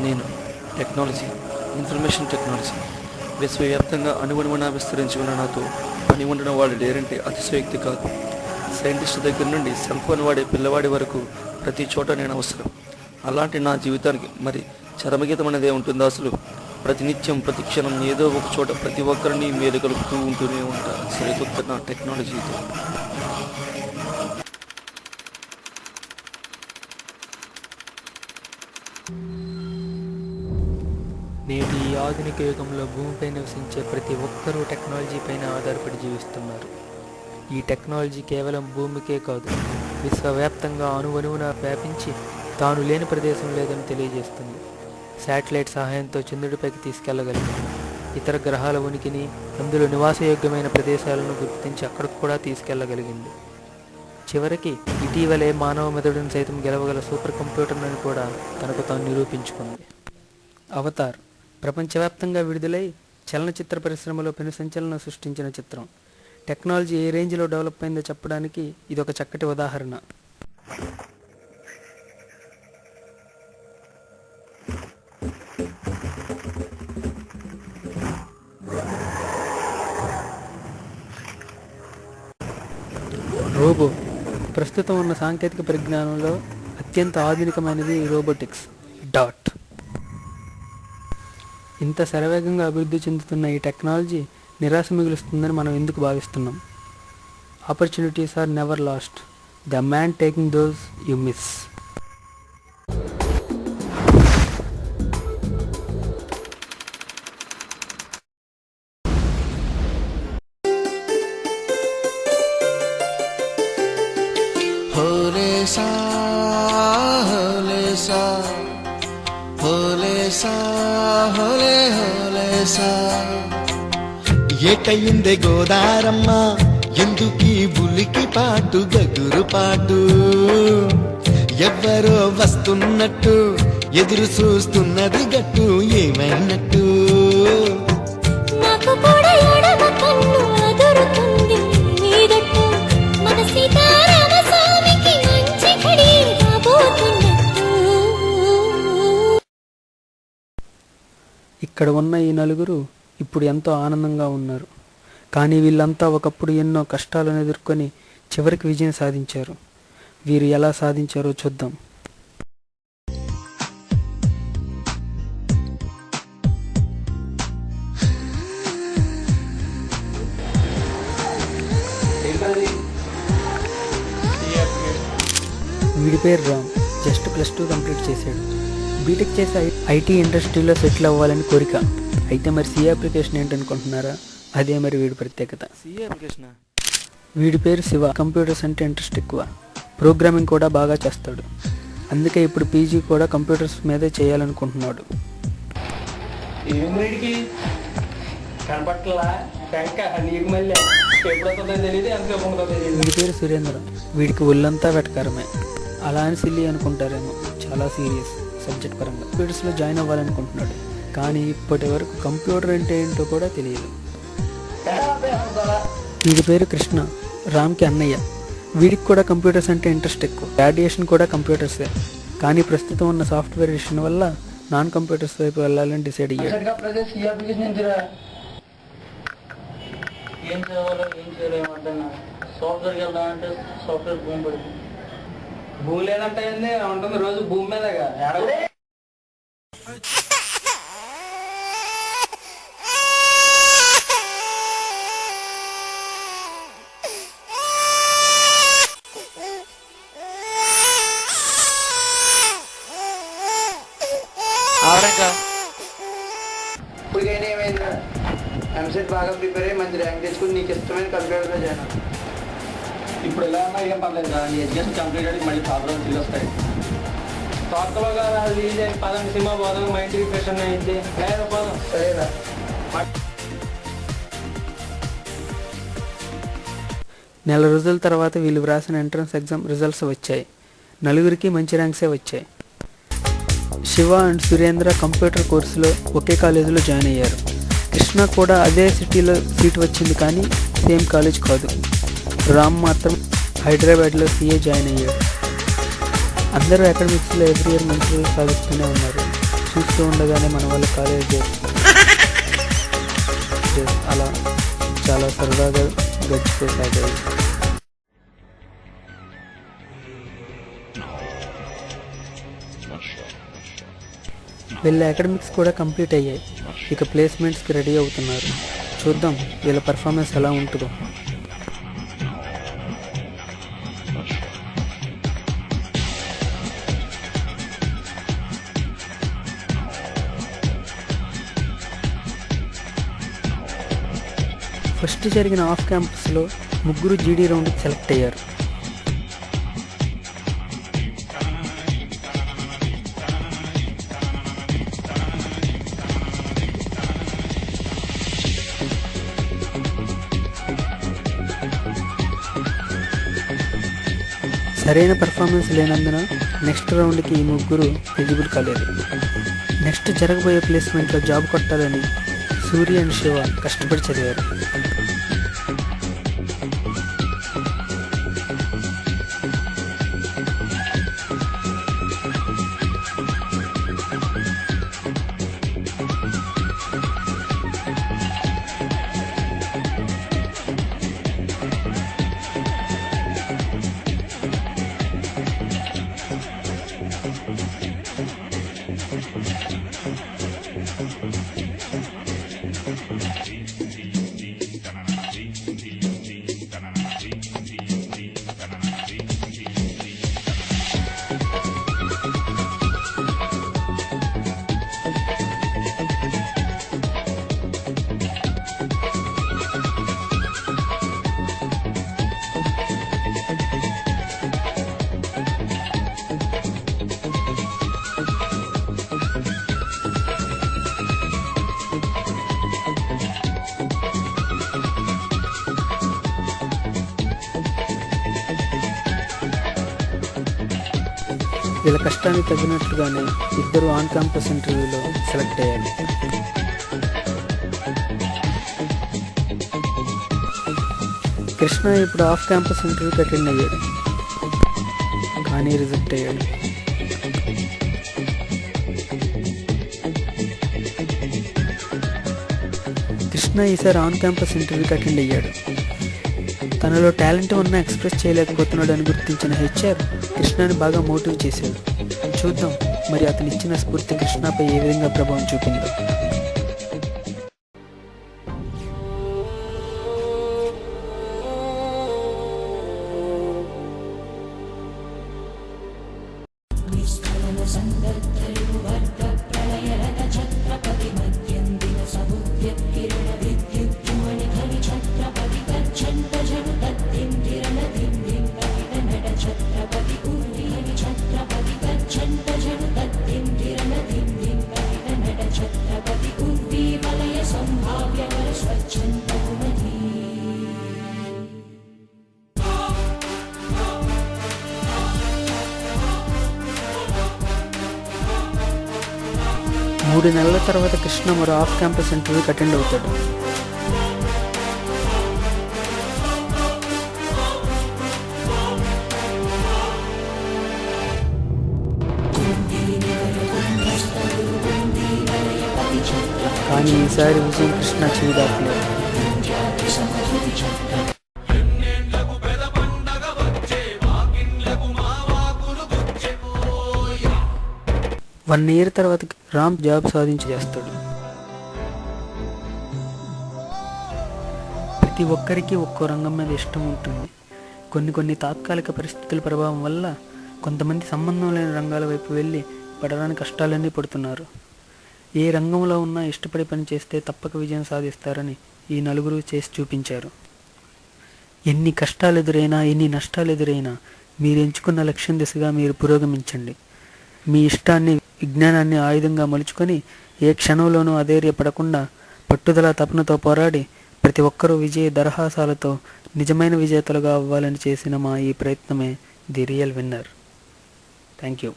నేను technology, information technology విశ్వవ్యాప్తంగా అణువణువున విస్తరించుకున్న నాతో పని ఉండడం వాడు లేరంటే అతిశయోక్తి కాదు. సైంటిస్ట్ దగ్గర నుండి సెల్ ఫోన్ వాడే పిల్లవాడి వరకు ప్రతి చోట నేను అవసరం. అలాంటి నా జీవితానికి మరి చరమగీతం అనేదే ఉంటుందా అసలు? ప్రతినిత్యం ప్రతి క్షణం ఏదో ఒక చోట ప్రతి ఒక్కరిని మేలు కలుపుతూ ఉంటూనే ఉంటా సరికొత్త నా టెక్నాలజీతో. నేటి ఈ ఆధునిక యుగంలో భూమిపై నివసించే ప్రతి ఒక్కరూ టెక్నాలజీ పైన ఆధారపడి జీవిస్తున్నారు. ఈ టెక్నాలజీ కేవలం భూమికే కాదు, విశ్వవ్యాప్తంగా అణువణువున వ్యాపించి తాను లేని ప్రదేశం లేదని తెలియజేస్తుంది. శాటిలైట్ సహాయంతో చంద్రుడిపైకి తీసుకెళ్లగలిగింది. ఇతర గ్రహాల ఉనికిని, అందులో నివాసయోగ్యమైన ప్రదేశాలను గుర్తించి అక్కడికి కూడా తీసుకెళ్లగలిగింది. చివరికి ఇటీవలే మానవ మెదడును సైతం గెలవగల సూపర్ కంప్యూటర్లను కూడా తనకు తాను నిరూపించుకుంది. అవతార్ ప్రపంచవ్యాప్తంగా విడుదలై చలనచిత్ర పరిశ్రమలో పెను సంచలనం సృష్టించిన చిత్రం. టెక్నాలజీ ఏ రేంజ్లో డెవలప్ అయిందో చెప్పడానికి ఇదొక చక్కటి ఉదాహరణ. రోబో ప్రస్తుతం ఉన్న సాంకేతిక పరిజ్ఞానంలో అత్యంత ఆధునికమైనది రోబోటిక్స్. ఇంత శరవేగంగా అభివృద్ధి చెందుతున్న ఈ టెక్నాలజీ నిరాశ మిగులుస్తుందని మనం ఎందుకు భావిస్తున్నాం? Opportunities are never lost, the man taking those you miss. ఏటయిందే గోదారమ్మ, ఎందుకీ ఉలికి పాటు గగురు పాటు? ఎవ్వరో వస్తున్నట్టు ఎదురు చూస్తున్నది గట్టు, ఏమైనట్టు? ఇక్కడ ఉన్న ఈ నలుగురు ఇప్పుడు ఎంతో ఆనందంగా ఉన్నారు. కానీ వీళ్ళంతా ఒకప్పుడు ఎన్నో కష్టాలను ఎదుర్కొని చివరికి విజయం సాధించారు. వీరు ఎలా సాధించారో చూద్దాం. వీడి పేరు రామ్. జస్ట్ +2 కంప్లీట్ చేశాడు. బీటెక్ చేసి ఐటీ ఇండస్ట్రీలో సెటిల్ అవ్వాలని కోరిక. అయితే మరి సి అప్లికేషన్ ఏంటనుకుంటున్నారా? అదే మరి వీడి ప్రత్యేకత. వీడి పేరు శివ. కంప్యూటర్స్ అంటే ఇంట్రెస్ట్ ఎక్కువ, ప్రోగ్రామింగ్ కూడా బాగా చేస్తాడు. అందుకే ఇప్పుడు పీజీ కూడా కంప్యూటర్స్ మీదే చేయాలనుకుంటున్నాడు. వీడి పేరు సురేంద్ర. వీడికి ఒళ్ళంతా వెటకారమే. అలా అని సిల్లీ అనుకుంటారేమో, చాలా సీరియస్ సబ్జెక్ట్ పరంగా. కంప్యూటర్స్లో జాయిన్ అవ్వాలనుకుంటున్నాడు. కానీ ఇప్పటి వరకు కంప్యూటర్ అంటే ఏంటో కూడా తెలియదు. వీడి పేరు కృష్ణ, రామ్కి అన్నయ్య. వీడికి కూడా కంప్యూటర్స్ అంటే ఇంట్రెస్ట్ ఎక్కువ. గ్రాడ్యుయేషన్ కూడా కంప్యూటర్సే. కానీ ప్రస్తుతం ఉన్న సాఫ్ట్వేర్ విషయం వల్ల నాన్ కంప్యూటర్స్ వైపు వెళ్ళాలని డిసైడ్ అయ్యాడు. భూమి లేదంటే ఉంటుంది రోజు భూమి మీదగా. ఇప్పటికైనా ఏమైందా? ఎంసెట్ బాగా ప్రిపేర్ అయ్యి మంచి ర్యాంక్ తెచ్చుకుని నీకు ఇష్టమైన కంప్యూటర్లో జాయిన్. ఇప్పుడు ఎలా ఉన్నా ఏం పర్లేదు కదా, నీ ఎడ్యుకేషన్ కంప్లీట్ అయ్యి మళ్ళీ ప్రాబ్లమ్ తిరిగి వస్తాయి. తొక్కలో కదా రిలీజ్ అయ్యి పదండి సినిమా పోదాం, మైండ్ రిఫ్రెషన్ అయితే లేదా పోదాం. సరేనా? నెల రోజుల తర్వాత వీళ్ళు వ్రాసిన ఎంట్రన్స్ ఎగ్జామ్ రిజల్ట్స్ వచ్చాయి. నలుగురికి మంచి ర్యాంక్సే వచ్చాయి. శివ అండ్ సురేంద్ర కంప్యూటర్ కోర్సులో ఒకే కాలేజీలో జాయిన్ అయ్యారు. కృష్ణ కూడా అదే సిటీలో సీట్ వచ్చింది, కానీ సేమ్ కాలేజ్ కాదు. రామ్ మాత్రం హైదరాబాద్లో సిఏ జాయిన్ అయ్యాడు. అందరూ అకాడమిక్స్లో ఎవ్రీ ఇయర్ మంచి సాధిస్తూనే ఉన్నారు. చూస్తూ ఉండగానే మన వాళ్ళ కాలేజ్ అలా చాలా సరదాగా గడిచిపోసాగాయి. వీళ్ళ అకాడమిక్స్ కూడా కంప్లీట్ అయ్యాయి. ఇక ప్లేస్మెంట్స్కి రెడీ అవుతున్నారు. చూద్దాం వీళ్ళ పర్ఫార్మెన్స్ ఎలా ఉంటుందో. ఫస్ట్ జరిగిన ఆఫ్ క్యాంపస్లో ముగ్గురు జీడీ రౌండ్కి సెలెక్ట్ అయ్యారు. సరైన పర్ఫార్మెన్స్ లేనందున నెక్స్ట్ రౌండ్కి ఈ ముగ్గురు ఎలిజిబుల్ కాలేదు. నెక్స్ట్ జరగబోయే ప్లేస్మెంట్లో జాబ్ కొట్టాలని సూర్య అండ్ శివ కష్టపడి చదివారు. వీళ్ళ కష్టానికి తగినట్లుగానే ఇద్దరు ఆన్ క్యాంపస్ ఇంటర్వ్యూలో సెలెక్ట్ అయ్యారు. కృష్ణ ఇప్పుడు ఆఫ్ క్యాంపస్ ఇంటర్వ్యూకి అటెండ్ అయ్యాడు, కానీ రిజెక్ట్ అయ్యాడు. కృష్ణ ఈసారి ఆన్ క్యాంపస్ ఇంటర్వ్యూకి అటెండ్ అయ్యాడు. తనలో టాలెంట్ ఉన్నా ఎక్స్ప్రెస్ చేయలేకపోతున్నాడు అని గుర్తించిన హెచ్ఆర్ కృష్ణని బాగా మోటివ్ చేశాడు. చూద్దాం మరి అతను ఇచ్చిన స్ఫూర్తి కృష్ణపై ఏ విధంగా ప్రభావం చూపిందో. మూడు నెలల తర్వాత కృష్ణ మరో ఆఫ్ క్యాంపస్ ఇంటర్వ్యూకి అటెండ్ అవుతాడు. కానీ ఈసారి విజయం కృష్ణ చేయి దాటలేదు. వన్ ఇయర్ తర్వాత రామ్ జాబ్ సాధించి చేస్తాడు. ప్రతి ఒక్కరికి ఒక్కో రంగం మీద ఇష్టం ఉంటుంది. కొన్ని తాత్కాలిక పరిస్థితుల ప్రభావం వల్ల కొంతమంది సంబంధం లేని రంగాల వైపు వెళ్ళి పడడానికి కష్టాలన్నీ పడుతున్నారు. ఏ రంగంలో ఉన్నా ఇష్టపడి పని చేస్తే తప్పక విజయం సాధిస్తారని ఈ నలుగురు చేసి చూపించారు. ఎన్ని కష్టాలు ఎదురైనా, ఎన్ని నష్టాలు ఎదురైనా మీరు ఎంచుకున్న లక్ష్యం దిశగా మీరు పురోగమించండి. మీ ఇష్టాన్ని, విజ్ఞానాన్ని ఆయుధంగా మలుచుకొని ఏ క్షణంలోనూ అధైర్యపడకుండా పట్టుదల తపనతో పోరాడి ప్రతి ఒక్కరూ విజయ దరహాసాలతో నిజమైన విజేతలుగా అవ్వాలని చేసిన మా ఈ ప్రయత్నమే the real winner. Thank you.